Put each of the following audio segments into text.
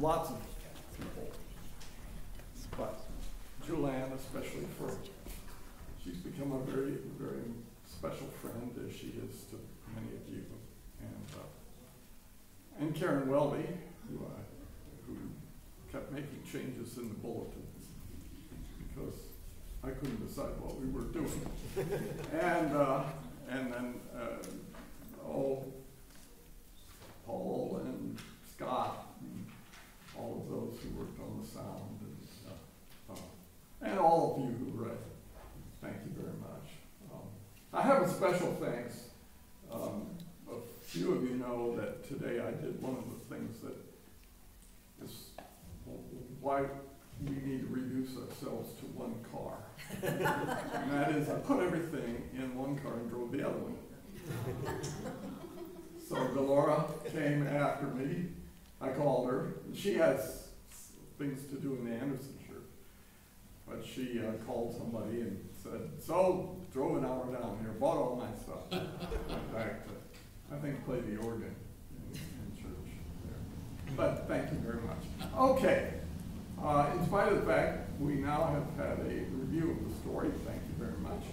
lots of people, but Julianne especially, she's become a very, very special friend, as she is to many of you, and Karen Welby, who kept making changes in the bulletin because I couldn't decide what we were doing, and then Paul and Scott, and all of those who worked on the sound, and all of you who read. Thank you very much. I have a special thanks. A few of you know that today I did one of the things that is why we need to reduce ourselves to one car. And that is, I put everything in one car and drove the other one. So Delora came after me. I called her. She has things to do in the Anderson church. But she called somebody and said, so, drove an hour down here, bought all my stuff. Went back to, I think, play the organ in church there. But thank you very much. Okay. In spite of the fact we now have had a review of the story, thank you very much.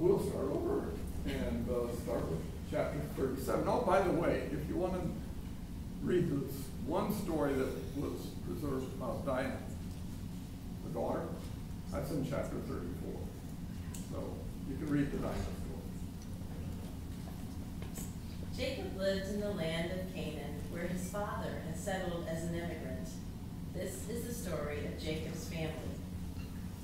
We'll start over and start with chapter 37. Oh, by the way, if you want to read this one story that was preserved about Dinah, the daughter, that's in chapter 34. So you can read the Dinah story. Jacob lived in the land of Canaan, where his father had settled as an immigrant. This is the story of Jacob's family.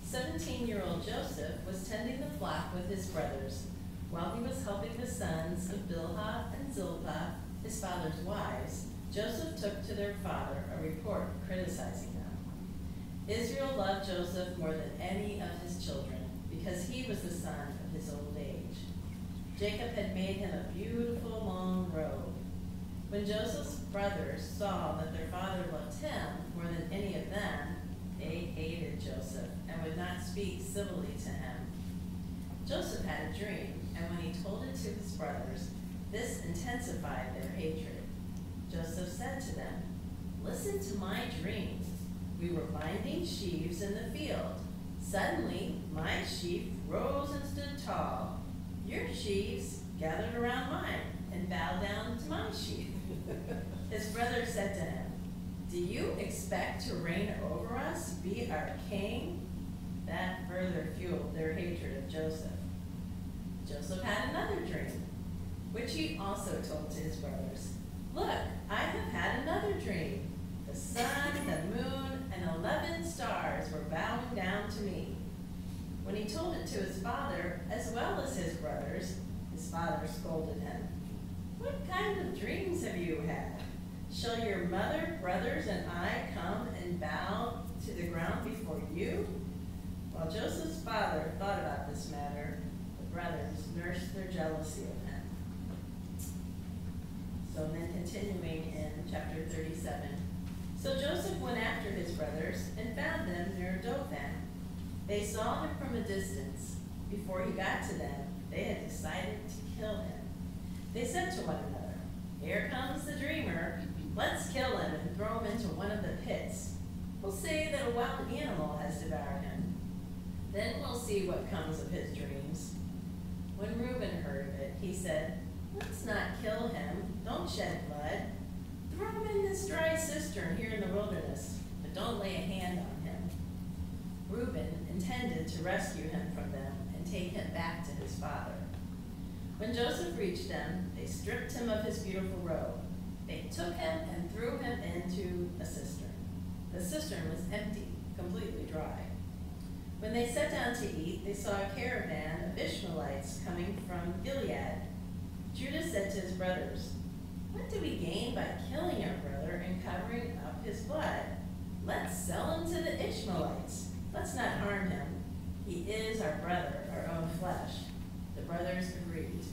17-year-old Joseph was tending the flock with his brothers while he was helping the sons of Bilhah and Zilpah, his father's wives. Joseph took to their father a report criticizing them. Israel loved Joseph more than any of his children because he was the son of his old age. Jacob had made him a beautiful long robe. When Joseph's brothers saw that their father loved him more than any of them, they hated Joseph and would not speak civilly to him. Joseph had a dream, and when he told it to his brothers, this intensified their hatred. Joseph said to them, "Listen to my dream. We were binding sheaves in the field. Suddenly, my sheaf rose and stood tall. Your sheaves gathered around mine and bowed down to my sheaf." His brothers said to him, "Do you expect to reign over us, be our king?" That further fueled their hatred of Joseph. Joseph had another dream, which he also told to his brothers. "Look, I have had another dream. The sun, the moon, and 11 stars were bowing down to me." When he told it to his father, as well as his brothers, his father scolded him. "What kind of dreams have you had? Shall your mother, brothers, and I come and bow to the ground before you?" While Joseph's father thought about this matter, the brothers nursed their jealousy of him. So then continuing in chapter 37. So Joseph went after his brothers and found them near Dothan. They saw him from a distance. Before he got to them, they had decided to kill him. They said to one another, "Here comes the dreamer. Let's kill him and throw him into one of the pits. We'll say that a wild animal has devoured him. Then we'll see what comes of his dreams." When Reuben heard of it, he said, "Let's not kill him. Don't shed blood. Throw him in this dry cistern here in the wilderness, but don't lay a hand on him." Reuben intended to rescue him from them and take him back to his father. When Joseph reached them, they stripped him of his beautiful robe. They took him and threw him into a cistern. The cistern was empty, completely dry. When they sat down to eat, they saw a caravan of Ishmaelites coming from Gilead. Judah said to his brothers, "What do we gain by killing our brother and covering up his blood? Let's sell him to the Ishmaelites. Let's not harm him. He is our brother, our own flesh." The brothers agreed.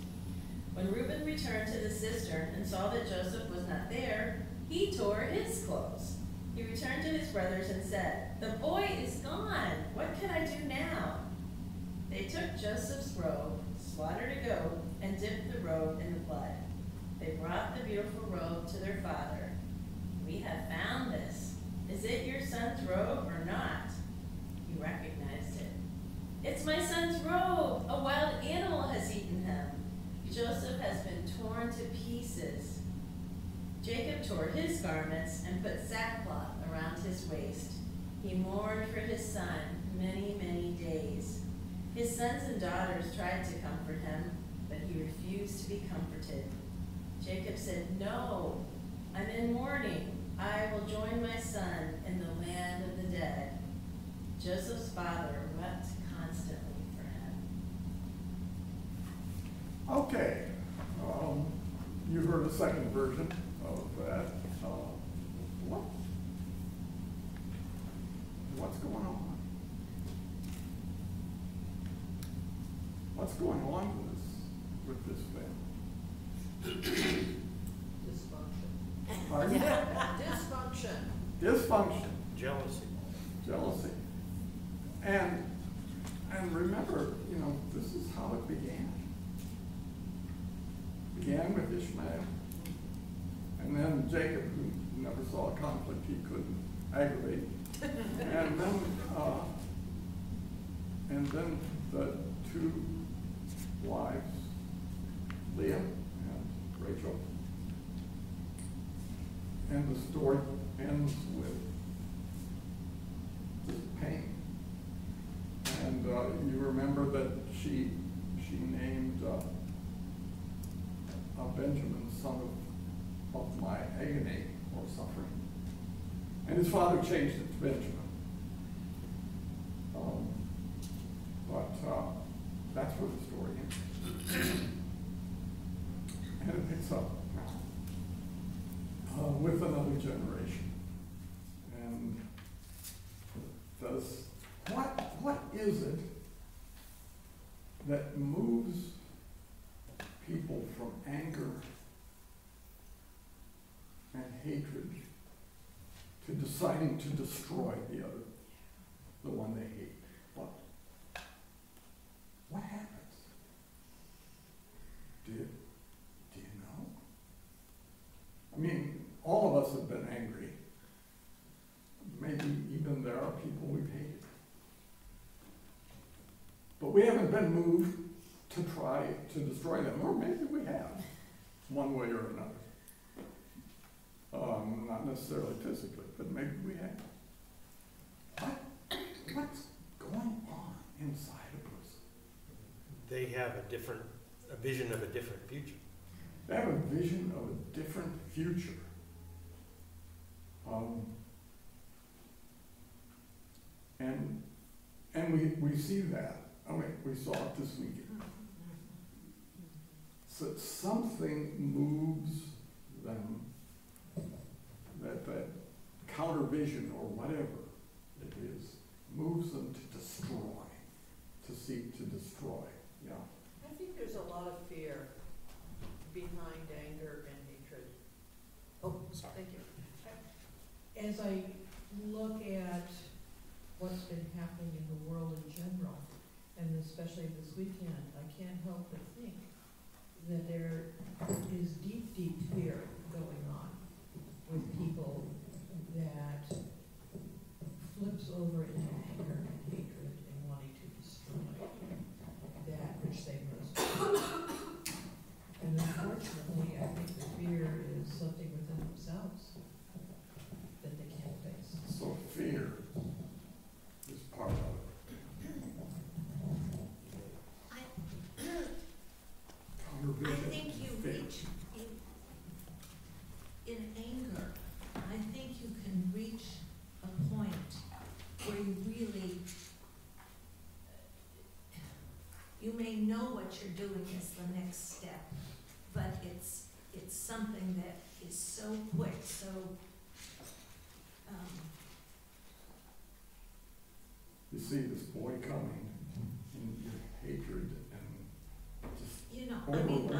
When Reuben returned to the cistern and saw that Joseph was not there, he tore his clothes. He returned to his brothers and said, "The boy is gone. What can I do now?" They took Joseph's robe, slaughtered a goat, and dipped the robe in the blood. They brought the beautiful robe to their father. "We have found this. Is it your son's robe or not?" He recognized it. "It's my son's robe. A wild animal has eaten him. Joseph has been torn to pieces." Jacob tore his garments and put sackcloth around his waist. He mourned for his son many, many days. His sons and daughters tried to comfort him, but he refused to be comforted. Jacob said, "No, I'm in mourning. I will join my son in the land of the dead." Joseph's father wept constantly for him. Okay, you heard a second version of that. What's going on? What's going on with this family? Dysfunction. Pardon? Dysfunction. Dysfunction. Jealousy. And remember, this is how it began. Began with Ishmael. And then Jacob, who never saw a conflict he couldn't aggravate. And then the two wives, Leah and Rachel. And the story ends with just pain. And you remember that she named Benjamin, son of my agony or suffering. And his father changed it to Benjamin. But that's where the story ends. And it picks up with another generation. And what is it that moves people from anger and hatred to deciding to destroy the one they hate? What happens? Do you know? I mean, all of us have been angry. Maybe even there are people we've hated. But we haven't been moved to try to destroy them, or maybe we have, one way or another. Not necessarily physically, but maybe we have. What's going on inside a person? They have a vision of a different future. They have a vision of a different future. And we see that. I mean, we saw it this weekend. So something moves them, that counter vision or whatever it is, moves them to destroy, to seek to destroy. Yeah. I think there's a lot of fear behind anger and hatred. Oh, Sorry. thank you. As I look at what's been happening in the world in general, and especially this weekend, I can't help but think that there is deep, deep fear going on with people that flips over into anger and hatred and wanting to destroy that which they most love. And unfortunately, I think the fear is something within themselves that they can't face. So fear is part of it. I think you reach, in anger, I think you can reach a point where you really, you may know what you're doing is the next step, but it's something that is so quick, so, You see this boy coming, and your hatred and just you know, I mean,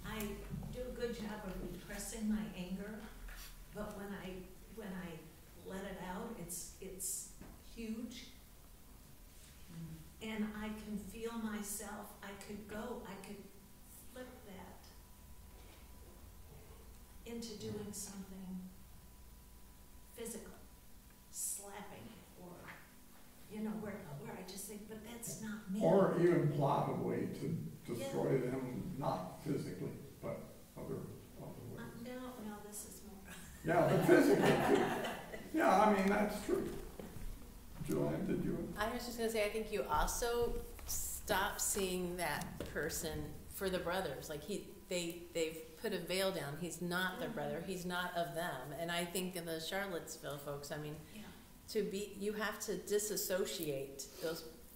I do a good job of repressing my anger, but when I let it out, it's huge. And I can feel myself, I could flip that into doing something physical, slapping, or, where I just think, but that's not me. Or even plot a way to destroy them, not physically, but other ways. No, this is more. Yeah, but physically too. Yeah, I mean, that's true. Joanne, did you? I was just gonna say, I think you also stop seeing that person for the brothers. Like they've put a veil down. He's not their brother. He's not of them. And I think in the Charlottesville folks, I mean, you have to disassociate.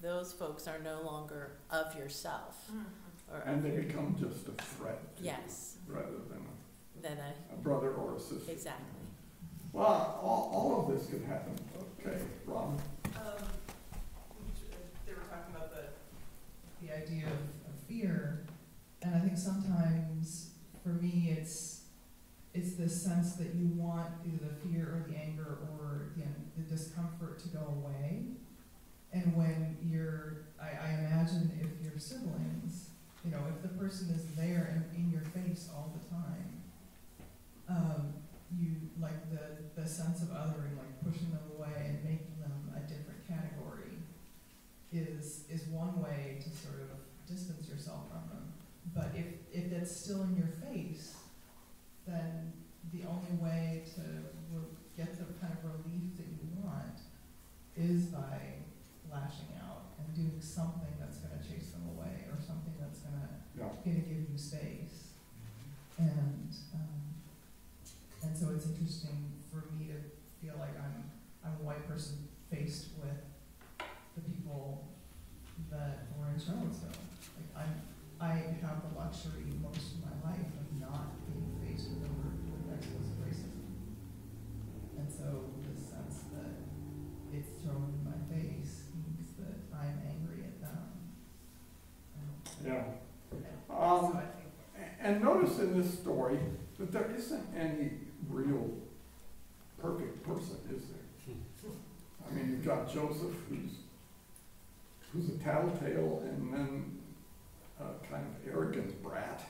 Those folks are no longer of yourself. Or And they become just a threat to yes, you, rather than a brother or a sister. exactly. Well, all of this could happen. Okay, Robin. They were talking about the idea of fear, and I think sometimes for me it's this sense that you want either the fear or the anger or the discomfort to go away. And when I imagine if your siblings, if the person is there and in your face all the time, you like the sense of othering, like pushing them away and making them a different category is one way to sort of distance yourself from them. But if it's still in your face, then the only way to get the kind of relief that you want is by lashing out and doing something that's going to chase them away, or something that's going to give you space. And so it's interesting for me to feel like I'm a white person faced with the people that were in Charlottesville. Like I have the luxury most of my life of not being faced with explicit racism. And so the sense that it's thrown in my face means that I'm angry at them. Yeah. So I think And notice in this story that there isn't any real perfect person, is there? I mean, you've got Joseph, who's a tattletale and then a kind of arrogant brat,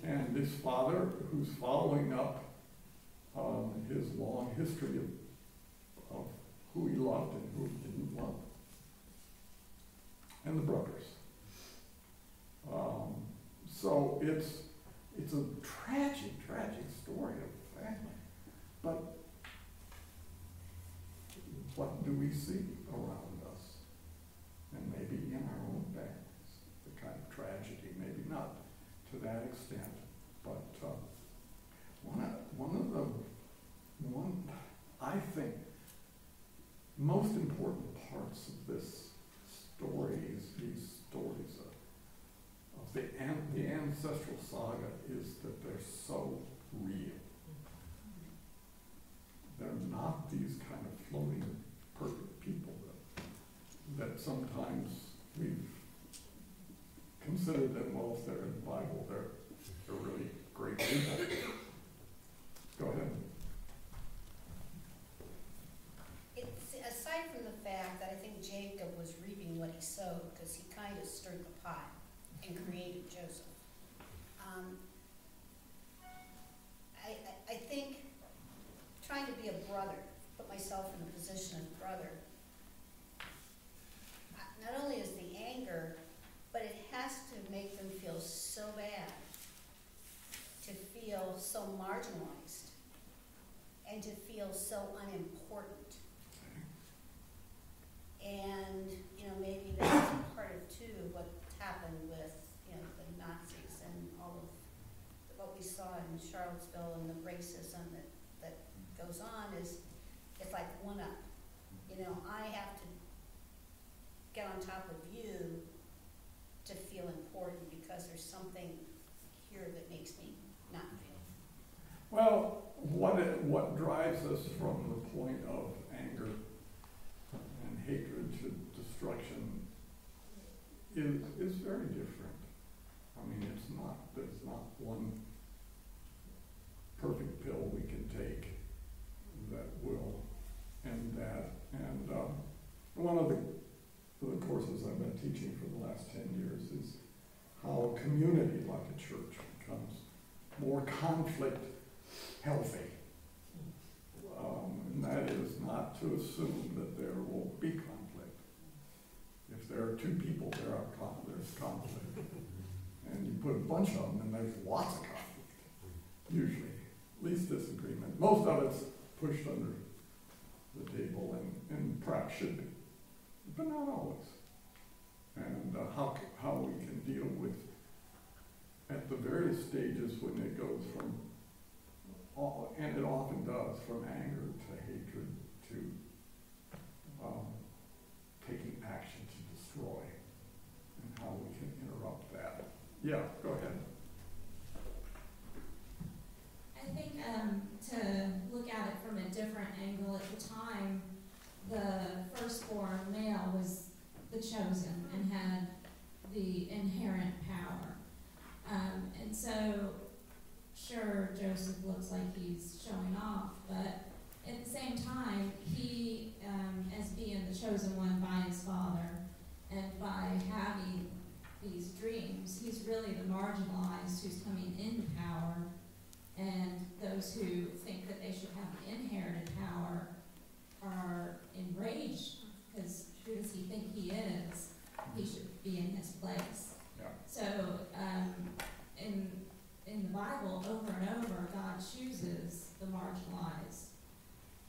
and his father, who's following up his long history of who he loved and who he didn't love, and the brothers. So it's a tragic story of family. But what do we see around us? And maybe in our own families, the kind of tragedy, maybe not to that extent, but I think most important parts of this story is these stories of the ancestral saga is that they're so real. They're not these kind of floating perfect people that sometimes we've considered them, well, if they're in the Bible, they're really great people. Go ahead. It's, aside from the fact that I think Jacob was reaping what he sowed, because he kind of stirred the pot and created Joseph. I think trying to be a brother, put myself in the position of brother, not only is the anger, but it has to make them feel so bad, to feel so marginalized, and to feel so unimportant. And, maybe that's part of, too, what happened with, the Nazis and all of what we saw in Charlottesville and the racism that goes on is, it's like one up. I have to get on top of you to feel important because there's something here that makes me not feel. Well, what drives us from the point of anger and hatred to destruction is very different. I mean, there's not one perfect pill we can take that will end that. And one of the courses I've been teaching for the last 10 years is how a community like a church becomes more conflict healthy. And that is not to assume that there will be conflict. If there are two people, there's conflict. And you put a bunch of them, and there's lots of conflict, usually. Least disagreement. Most of it's pushed under the table, and perhaps should be, but not always. And how we can deal with, at the various stages when it goes from, and it often does, from anger to hatred to taking action to destroy, and how we can interrupt that. Yeah, go ahead. I think to look at it from a different angle, at the time, the firstborn male was the chosen and had the inherent power. And so, sure, Joseph looks like he's showing off, but at the same time, he, as being the chosen one by his father, and by having these dreams, he's really the marginalized who's coming into power, and those who think that they should have the inherited power are enraged, because who does he think he is? He should be in his place. Yeah. So, in the Bible, over and over, God chooses the marginalized.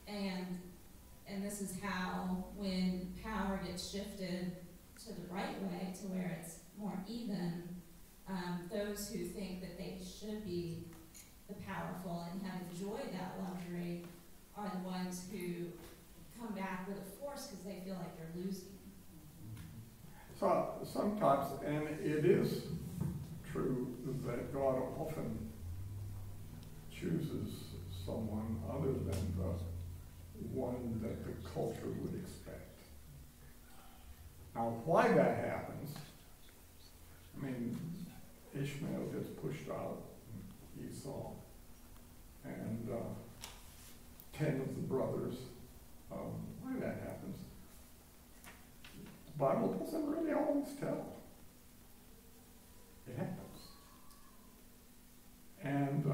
And this is how, when power gets shifted to the right way, to where it's more even, those who think that they should be the powerful and have enjoyed that luxury are the ones who come back with a force because they feel like they're losing. So sometimes, and it is true that God often chooses someone other than the one that the culture would expect. Now, why that happens, I mean, Ishmael gets pushed out, Esau, and 10 of the brothers, why that happens, the Bible doesn't really always tell. It happens. And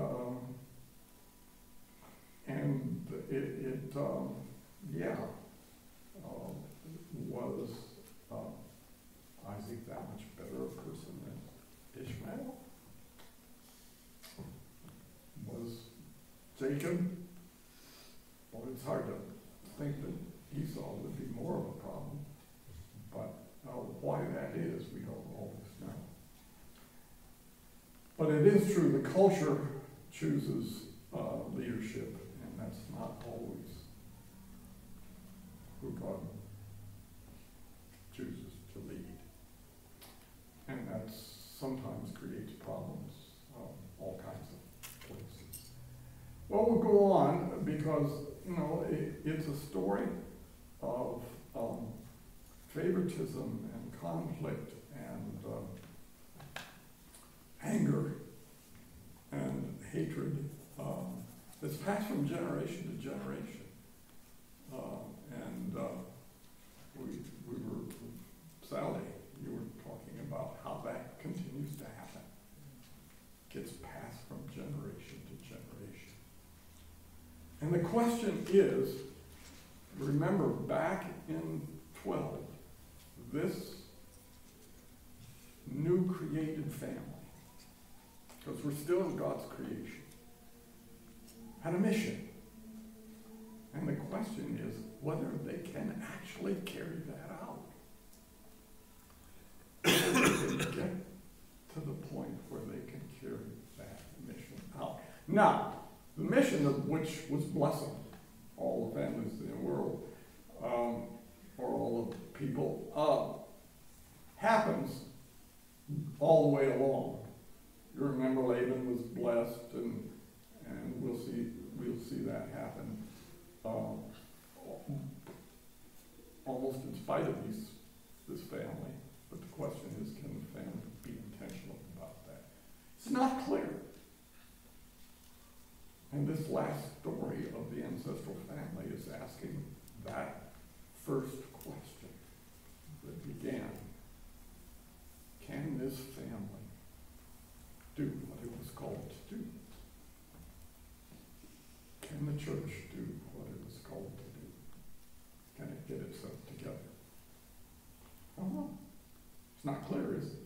was Isaac that much better a person than Ishmael? Was Jacob? Well, it's hard to think that Esau would be more of a problem, but why that is, we don't always know. But it is true, the culture chooses leadership, and that's not always who God chooses to lead. And that sometimes creates problems, all kinds of places. Well, we'll go on because, it's a story of favoritism and conflict and anger and hatred that's passed from generation to generation. We were, Sally, you were talking about how that continues to happen. Gets passed from generation to generation. And the question is, remember back in 12, this new created family, because we're still in God's creation, had a mission. And the question is whether they can actually carry that out. Whether they get to the point where they can carry that mission out. Now, the mission of which was blessing all the families in the world, or all the people, happens all the way along. You remember Laban was blessed, and we'll see that happen almost in spite of this family. But the question is, can the family be intentional about that? It's not clear. And this last story of the ancestral family is asking that first question that began. Can this family do what it was called to do? can the church do what it was called to do? Can it get itself together? I don't know. It's not clear, is it?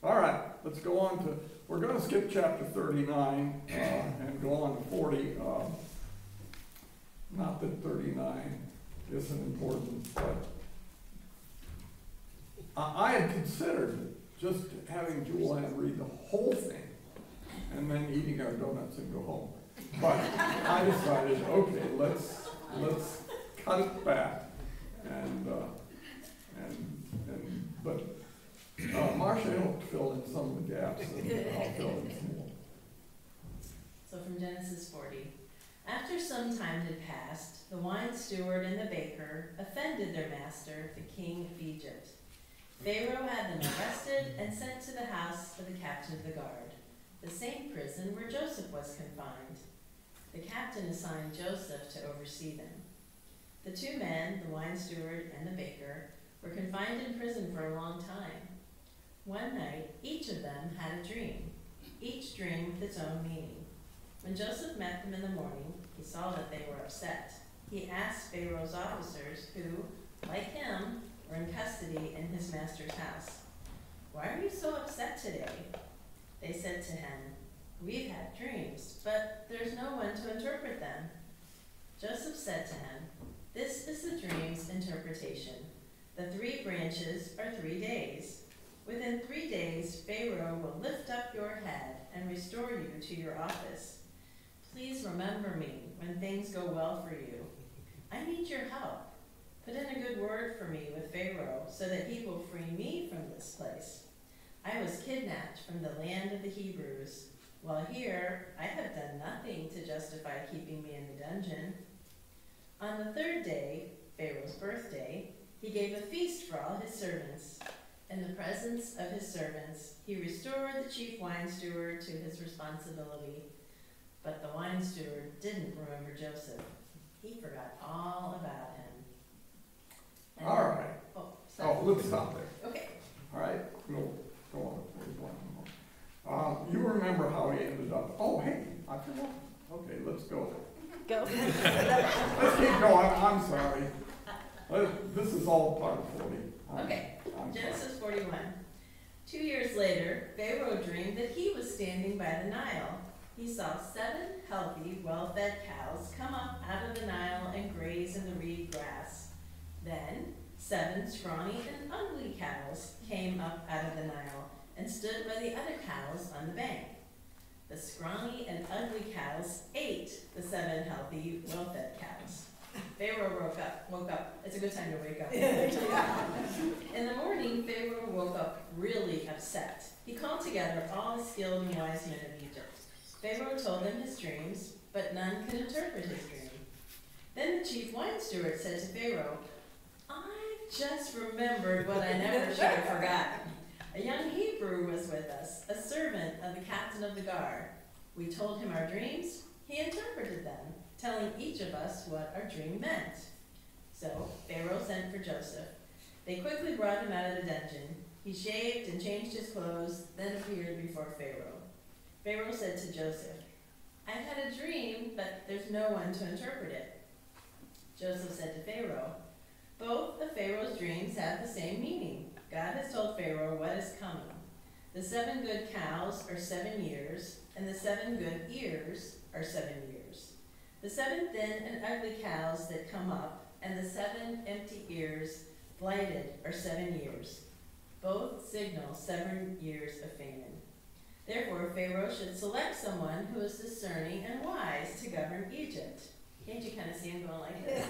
All right, let's go on to, we're going to skip chapter 39 and go on to 40. Not that 39 isn't important, but I had considered just having Julianne read the whole thing and then eating our donuts and go home. But I decided, okay, let's cut it back but Marcia helped fill in some of the gaps, and I'll fill in some more. So from Genesis 40. After some time had passed, the wine steward and the baker offended their master, the king of Egypt. Pharaoh had them arrested and sent to the house of the captain of the guard, the same prison where Joseph was confined. The captain assigned Joseph to oversee them. The two men, the wine steward and the baker, were confined in prison for a long time. One night, each of them had a dream, each dream with its own meaning. When Joseph met them in the morning, he saw that they were upset. He asked Pharaoh's officers, who, like him, were in custody in his master's house, "Why are you so upset today?" They said to him, "We've had dreams, but there's no one to interpret them." Joseph said to him, "This is the dream's interpretation. The 3 branches are 3 days. Within 3 days, Pharaoh will lift up your head and restore you to your office. Please remember me when things go well for you. I need your help. Put in a good word for me with Pharaoh so that he will free me from this place. I was kidnapped from the land of the Hebrews. While here, I have done nothing to justify keeping me in the dungeon." On the 3rd day, Pharaoh's birthday, he gave a feast for all his servants. In the presence of his servants, he restored the chief wine steward to his responsibility. But the wine steward didn't remember Joseph. He forgot all about him. And All right. sorry. Let's stop there. Okay. All right, we'll go on to 41. You remember how he ended up? Oh, hey, I forgot. Okay, let's go. Go. Let's keep going. I'm sorry. This is all part of 40. Okay. I'm Genesis 41. 2 years later, Pharaoh dreamed that he was standing by the Nile. He saw 7 healthy, well-fed cows come up out of the Nile and graze in the reed grass. Then 7 scrawny and ugly cows came up out of the Nile and stood by the other cows on the bank. The scrawny and ugly cows ate the 7 healthy, well-fed cows. Pharaoh woke up. It's a good time to wake up. In the morning, Pharaoh woke up really upset. He called together all the skilled and wise men of Egypt. Pharaoh told them his dreams, but none could interpret his dream. Then the chief wine steward said to Pharaoh, "I just remembered what I never should have forgotten. A young Hebrew was with us, a servant of the captain of the guard. We told him our dreams. He interpreted them, telling each of us what our dream meant." So Pharaoh sent for Joseph. They quickly brought him out of the dungeon. He shaved and changed his clothes, then appeared before Pharaoh. Pharaoh said to Joseph, "I've had a dream, but there's no one to interpret it." Joseph said to Pharaoh, "Both of Pharaoh's dreams have the same meaning. God has told Pharaoh what is coming. The 7 good cows are 7 years, and the 7 good ears are 7 years. The 7 thin and ugly cows that come up, and the 7 empty ears, blighted, are 7 years. Both signal 7 years of famine. Therefore, Pharaoh should select someone who is discerning and wise to govern Egypt." Can't you kind of see him going like this?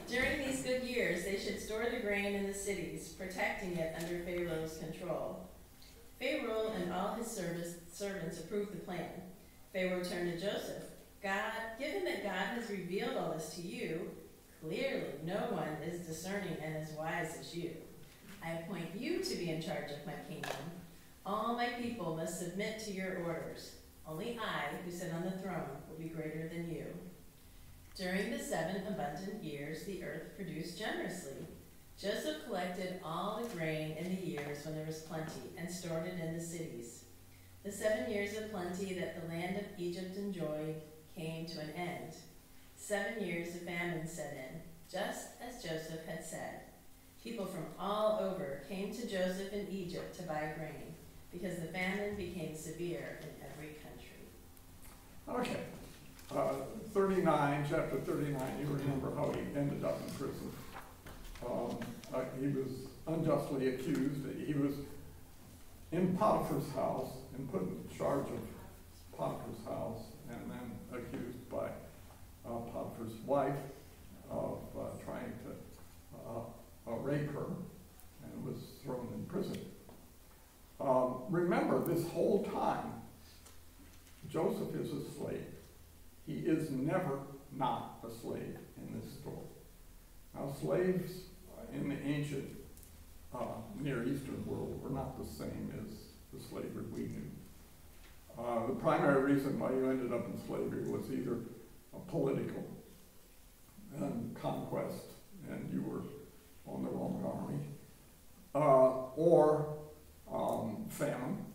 "During these good years, they should store the grain in the cities, protecting it under Pharaoh's control." Pharaoh and all his servants approved the plan. Pharaoh turned to Joseph. "Given that God has revealed all this to you, clearly no one is discerning and as wise as you. I appoint you to be in charge of my kingdom. All my people must submit to your orders. Only I, who sit on the throne, will be greater than you." During the 7 abundant years, the earth produced generously. Joseph collected all the grain in the years when there was plenty and stored it in the cities. The 7 years of plenty that the land of Egypt enjoyed came to an end. 7 years of famine set in, just as Joseph had said. People from all over came to Joseph in Egypt to buy grain, because the famine became severe in every country. Okay. 39, chapter 39, you remember how he ended up in prison. He was unjustly accused. He was in Potiphar's house and put in charge of Potiphar's house, and then accused by Potiphar's wife of trying to rape her, and was thrown in prison. Remember, this whole time, Joseph is a slave. He is never not a slave in this story. Now, slaves in the ancient Near Eastern world were not the same as the slavery we knew. The primary reason why you ended up in slavery was either a political conquest, and you were on the wrong army, or famine.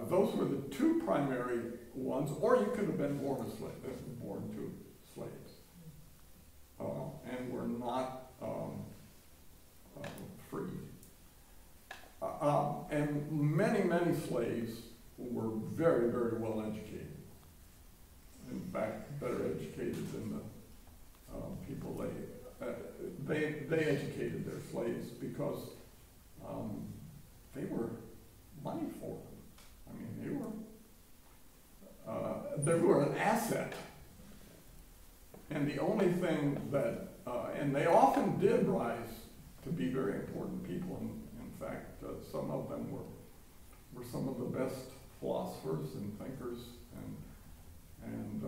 Those were the two primary ones, or you could have been born to slaves, and were not free. And many slaves were very, very well educated. In fact, better educated than the people they educated their slaves because they were money for them. I mean, they were an asset. And the only thing that, and they often did rise to be very important people. In fact, some of them were some of the best philosophers and thinkers, and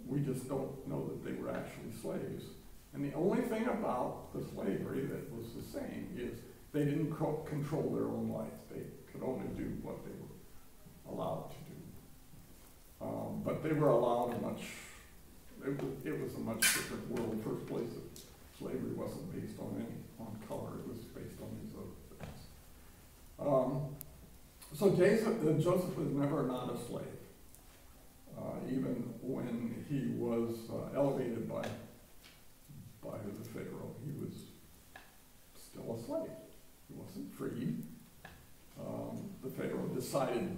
we just don't know that they were actually slaves. And the only thing about the slavery that was the same is they didn't control their own life. They could only do what they were allowed to do. But they were allowed it was a much different world. In the first place, slavery wasn't based on color. It was based on these other things. So Joseph was never not a slave. Even when he was elevated by the Pharaoh, he was still a slave. He wasn't freed. The Pharaoh decided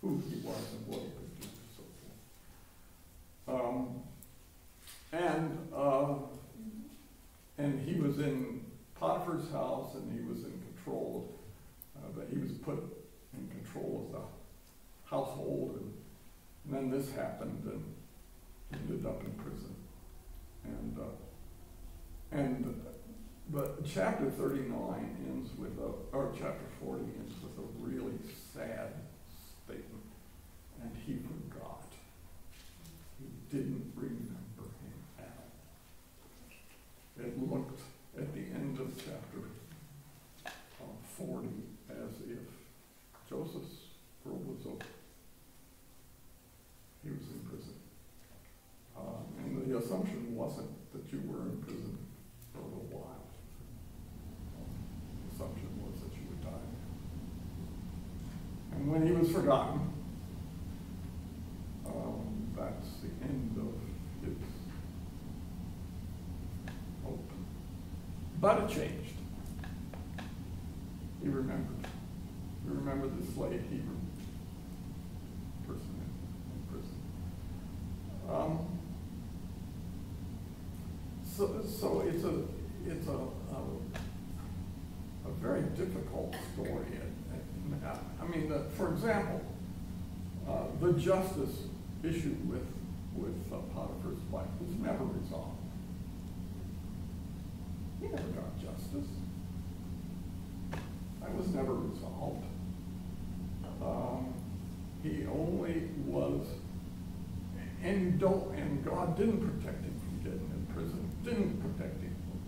who he was and what he could do, and so forth. And he was in Potiphar's house, and he was in control that he was put in control of the household, and then this happened, and he ended up in prison. But chapter 39 ends with or chapter 40 ends with a really sad statement. And he forgot. He didn't remember him at all. It looked at the end of chapter 40 as if Joseph's world was over. He was in prison. And the assumption wasn't that you were in prison for a little while. The assumption was that you would die. And when he was forgotten, that's the end of his hope. But it changed. He remembered. He remembered the slave Hebrew person in prison. So it's a very difficult story. I mean, for example, the justice issue with Potiphar's wife was never resolved. He never got justice. That was never resolved. He only was, and God didn't protect him from getting in prison. Didn't protect him from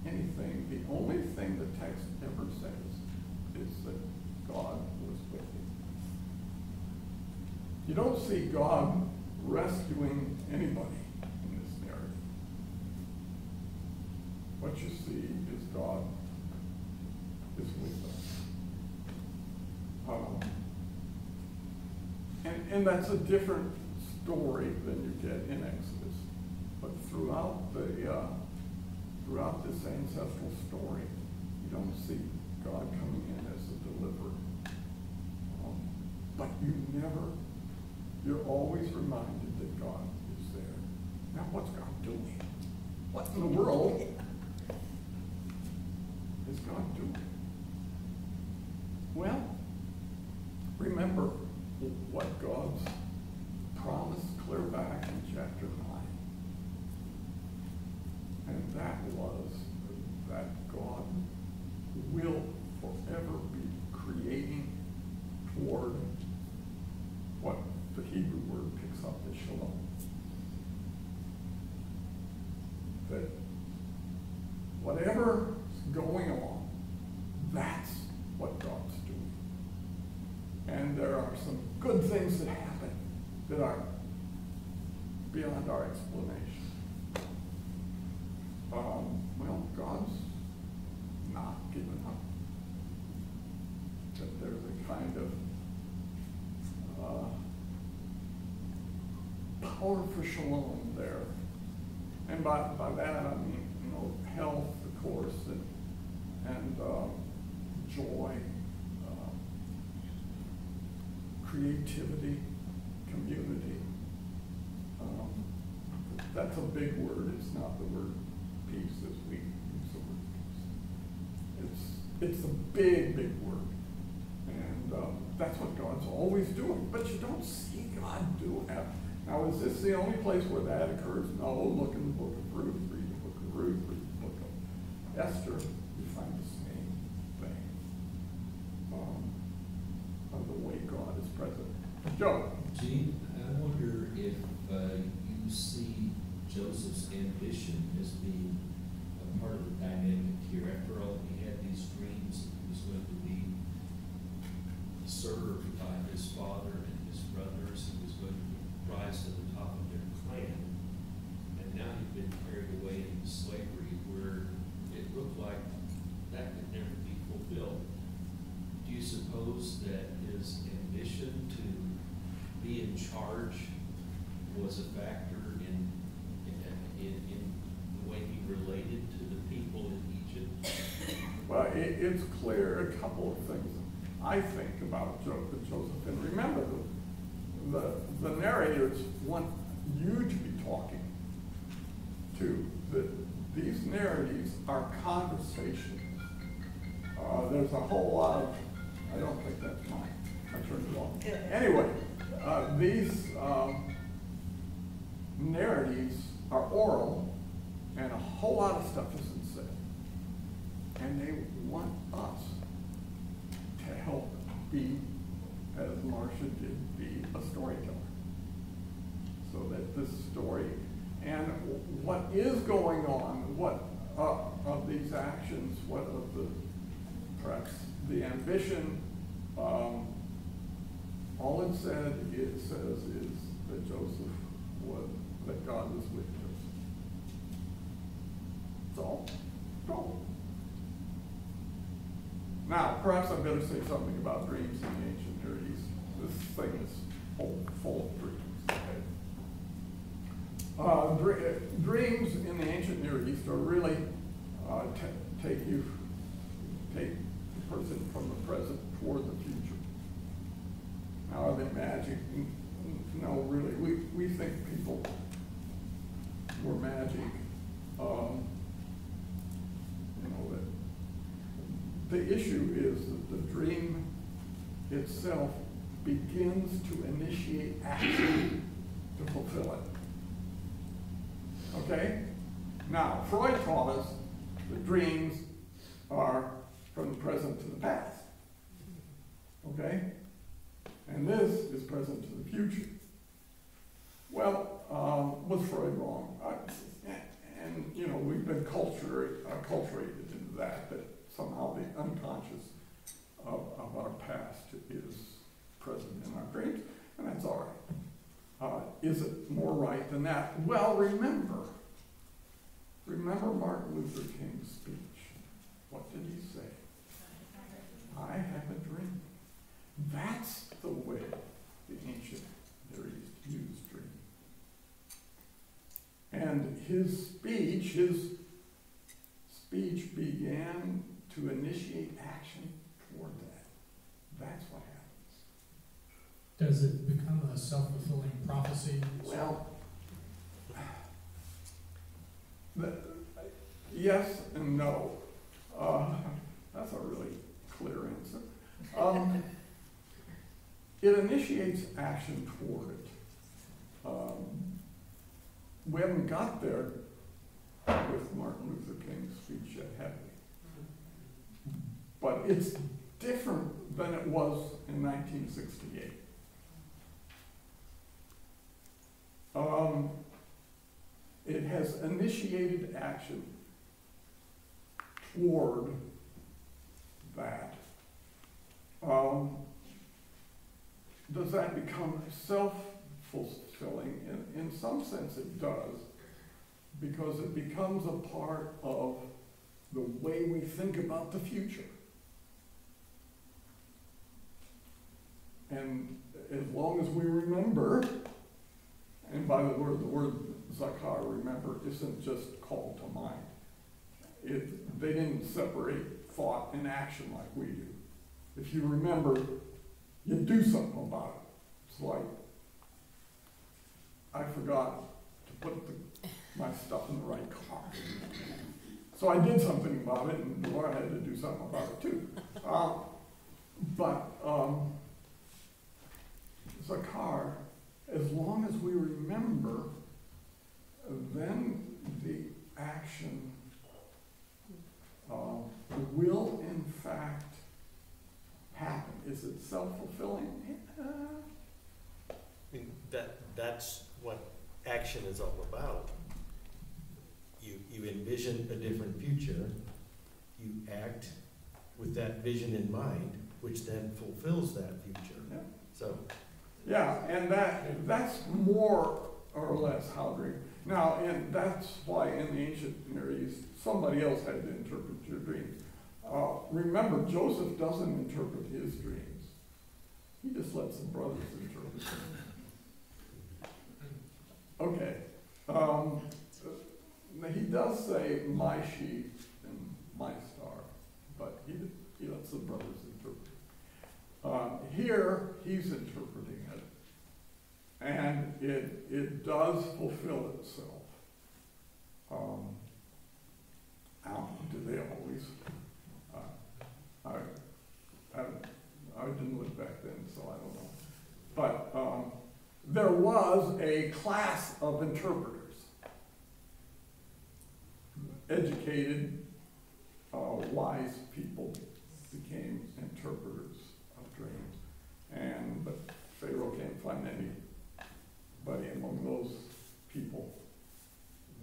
anything. The only thing the text ever says is that God was with him. You don't see God rescuing anybody in this narrative. What you see is God is with us. And that's a different story than you get in Exodus. But throughout this ancestral story, you don't see God coming in as a deliverer. But you're always reminded that God is there. Now, what's God doing? What in the world is God doing? Well, remember what God's promised clear back in chapter 9. And that was that God will forever be creating toward what the Hebrew word picks up as shalom. That whatever's going on, that's what God's doing. And there are some good things that happen that are beyond our explanation. Well, God's not giving up. That there's a kind of power for shalom there. And by that I mean, health, of course, and joy, creativity, community. That's a big word. It's not the word peace as we use the word peace. It's a big, big word. And that's what God's always doing. But you don't see God do it. Now, is this the only place where that occurs? No, look in the book of Ruth, read the book of Ruth, read the book of Esther, you find the same thing. Of the way God is present. Joe? Gene, I wonder if you see Joseph's ambition as being a part of the dynamic here. After all, he had these dreams that he was going to be served by his father and his brothers. He was going to rise to the top of their clan. And now he'd been carried away into slavery where it looked like that could never be fulfilled. Do you suppose that his ambition to be in charge was a factor in the way he related to the people in Egypt? Well, it's clear a couple of things I think about Joseph. And remember, the narrators want you to be talking to. These narratives are conversations. There's a whole lot of, I don't think that's mine. I turned it off. Anyway, these narratives are oral, and a whole lot of stuff isn't said. And they want us to help be, as Marcia did, be a storyteller. So that this story and what is going on, what of these actions, what of the, perhaps the ambition, all it says is that that God was with Joseph. That's all. Now, perhaps I better say something about dreams in the ancient Near East. This thing is full of dreams. Dreams in the ancient Near East are really take the person from the present toward the future. Now, are they magic? No, really. We think people were magic. That the issue is that the dream itself begins to initiate action to fulfill it. Okay? Now, Freud taught us that dreams are from the present to the past. Okay? And this is present to the future. Well, was Freud wrong? And we've been acculturated into that somehow the unconscious of our past is present in our dreams, and that's all right. Is it more right than that? Well, remember Martin Luther King's speech. What did he say? I have a dream. That's the way the ancient his speech began to initiate action toward that. That's what happens. Does it become a self-fulfilling prophecy? Well, yes and no. That's a really clear answer. It initiates action toward it. We haven't got there with Martin Luther King's speech yet, have we? But it's different than it was in 1968. It has initiated action toward that. Does that become self-fulfilling? In some sense it does, because it becomes a part of the way we think about the future. And as long as we remember, and by the word zakar, remember, isn't just called to mind. They didn't separate thought and action like we do. If you remember, you do something about it. It's like, I forgot to put my stuff in the right car. So I did something about it, and Laura had to do something about it too. Zakar, as long as we remember, then the action will in fact happen. Is it self-fulfilling? I mean, that's what action is all about. You envision a different future, you act with that vision in mind, which then fulfills that future. Yeah. So. Yeah, and that's more or less how dream. Now, and that's why in the ancient Near East, somebody else had to interpret your dreams. Remember, Joseph doesn't interpret his dreams. He just lets the brothers interpret them. Okay. He does say, my sheep and my star, but he lets the brothers interpret. Here, he's interpreting it, and it does fulfill itself. Do they always? I didn't look back then, so I don't know. But there was a class of interpreters, educated, wise people became interpreters of dreams. But Pharaoh can't find anybody among those people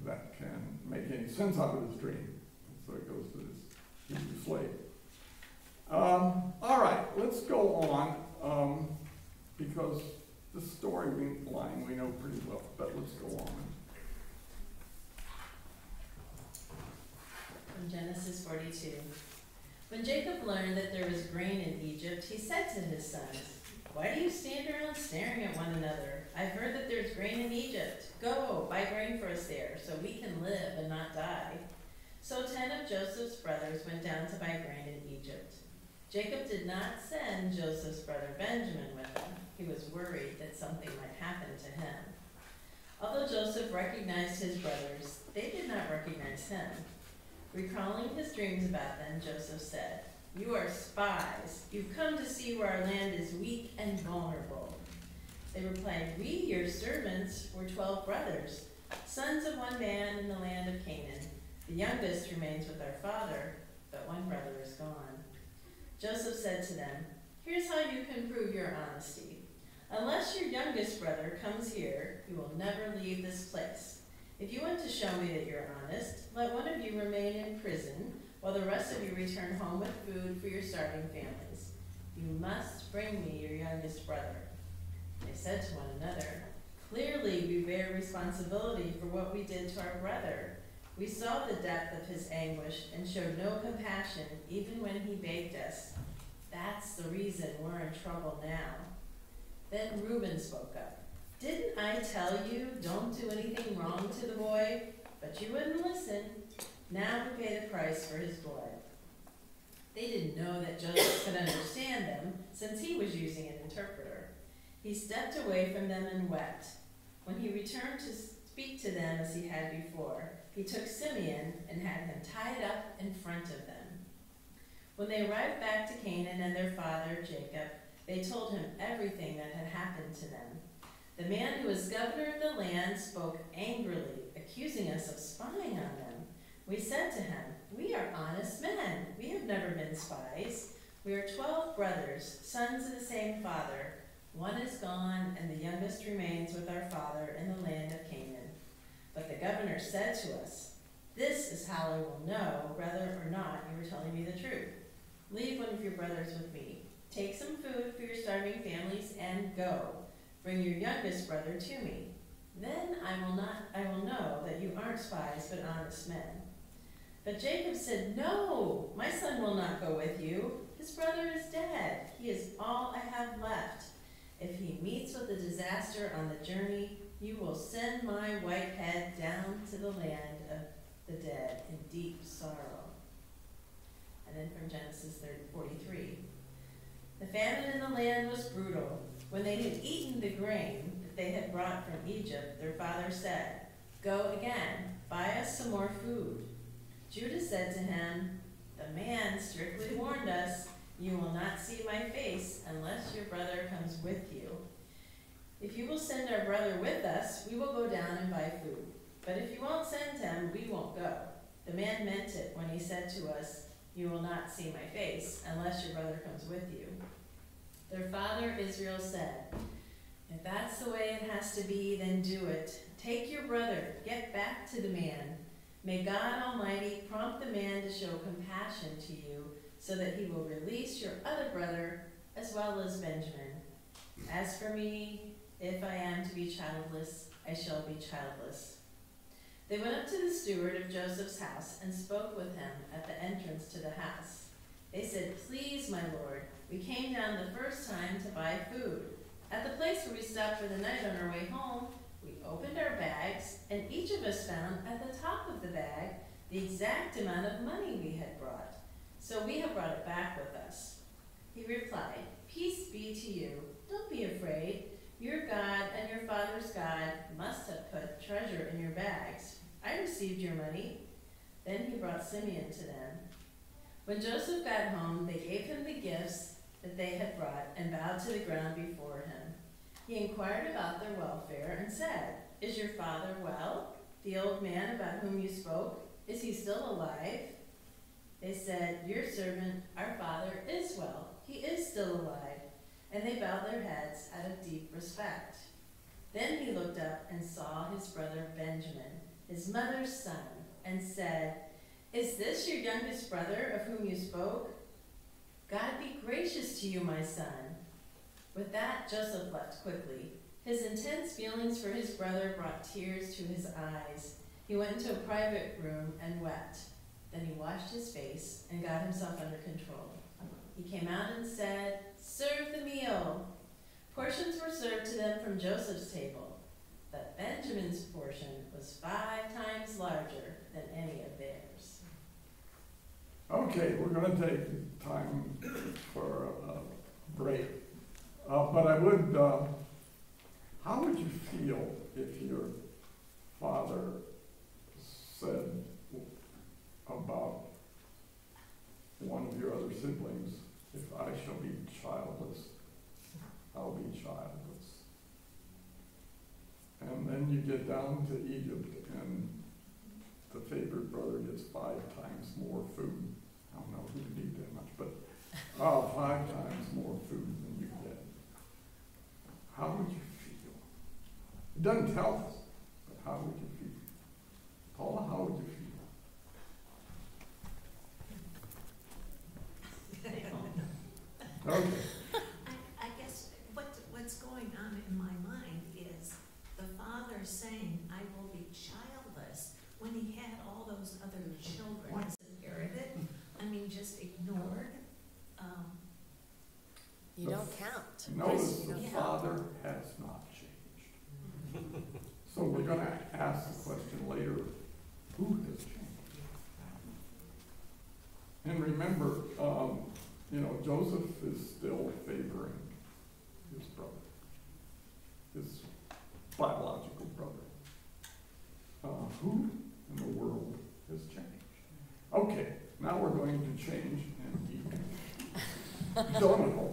that can make any sense out of his dream. So he goes to this Hebrew slave. All right, let's go on, because the story line we know pretty well, but let's go on. From Genesis 42. When Jacob learned that there was grain in Egypt, he said to his sons, "Why do you stand around staring at one another? I've heard that there's grain in Egypt. Go, buy grain for us there, so we can live and not die." So 10 of Joseph's brothers went down to buy grain in Egypt. Jacob did not send Joseph's brother Benjamin with him. He was worried that something might happen to him. Although Joseph recognized his brothers, they did not recognize him. Recalling his dreams about them, Joseph said, "You are spies. You've come to see where our land is weak and vulnerable." They replied, "We, your servants, were 12 brothers, sons of one man in the land of Canaan. The youngest remains with our father, but one brother is gone." Joseph said to them, "Here's how you can prove your honesty. Unless your youngest brother comes here, you will never leave this place. If you want to show me that you're honest, let one of you remain in prison while the rest of you return home with food for your starving families. You must bring me your youngest brother." They said to one another, "Clearly we bear responsibility for what we did to our brother. We saw the depth of his anguish and showed no compassion even when he begged us. That's the reason we're in trouble now." Then Reuben spoke up. "Didn't I tell you, don't do anything wrong to the boy? but you wouldn't listen. Now we pay the price for his blood." They didn't know that Joseph could understand them, since he was using an interpreter. He stepped away from them and wept. When he returned to speak to them as he had before, he took Simeon and had him tied up in front of them. When they arrived back to Canaan and their father, Jacob, they told him everything that had happened to them. The man who was governor of the land spoke angrily, accusing us of spying on them. We said to him, "We are honest men. We have never been spies. We are 12 brothers, sons of the same father. One is gone, and the youngest remains with our father in the land of Canaan." But the governor said to us, "This is how I will know whether or not you are telling me the truth. Leave one of your brothers with me. Take some food for your starving families and go. Bring your youngest brother to me. Then I will know that you aren't spies but honest men." But Jacob said, "No, my son will not go with you. His brother is dead. He is all I have left. If he meets with a disaster on the journey, you will send my white head down to the land of the dead in deep sorrow." And then from Genesis 43. The famine in the land was brutal. When they had eaten the grain that they had brought from Egypt, their father said, "Go again, buy us some more food." Judah said to him, "The man strictly warned us, 'You will not see my face unless your brother comes with you.' If you will send our brother with us, we will go down and buy food. But if you won't send him, we won't go." The man meant it when he said to us, "You will not see my face unless your brother comes with you." Their father Israel said, "If that's the way it has to be, then do it. Take your brother, get back to the man. May God Almighty prompt the man to show compassion to you, so that he will release your other brother as well as Benjamin. As for me, if I am to be childless, I shall be childless." They went up to the steward of Joseph's house and spoke with him at the entrance to the house. They said, "Please, my lord, we came down the first time to buy food. At the place where we stopped for the night on our way home, we opened our bags, and each of us found at the top of the bag the exact amount of money we had brought. So we have brought it back with us." He replied, "Peace be to you. Don't be afraid. Your God and your father's God must have put treasure in your bags. I received your money." Then he brought Simeon to them. When Joseph got home, they gave him the gifts that they had brought and bowed to the ground before him. He inquired about their welfare and said, "Is your father well? The old man about whom you spoke, is he still alive?" They said, "Your servant, our father, is well. He is still alive." And they bowed their heads out of deep respect. Then he looked up and saw his brother Benjamin, his mother's son, and said, "Is this your youngest brother of whom you spoke? God be gracious to you, my son." With that, Joseph left quickly. His intense feelings for his brother brought tears to his eyes. He went into a private room and wept. Then he washed his face and got himself under control. He came out and said, "Serve the meal." Portions were served to them from Joseph's table, but Benjamin's portion was 5 times larger than any of theirs. Okay, we're gonna take time for a break. But I would, how would you feel if your father said about one of your other siblings, "If I shall be childless, I'll be childless"? And then you get down to Egypt and the favored brother gets 5 times more food. I don't know who would eat that much, but 5 times more food than you get. How would you feel? It doesn't tell us, but how would you feel? Paula, how would you feel? Okay. I guess what's going on in my mind is the father saying, "I will be childless," when he had all those other children disinherited, just ignored. You don't count. Notice You the don't count. father has not changed. So we're gonna ask the question later, Who has changed? And remember, Joseph is still favoring his brother, his biological brother. Who in the world has changed? Okay, now we're going to change and eat donut hole.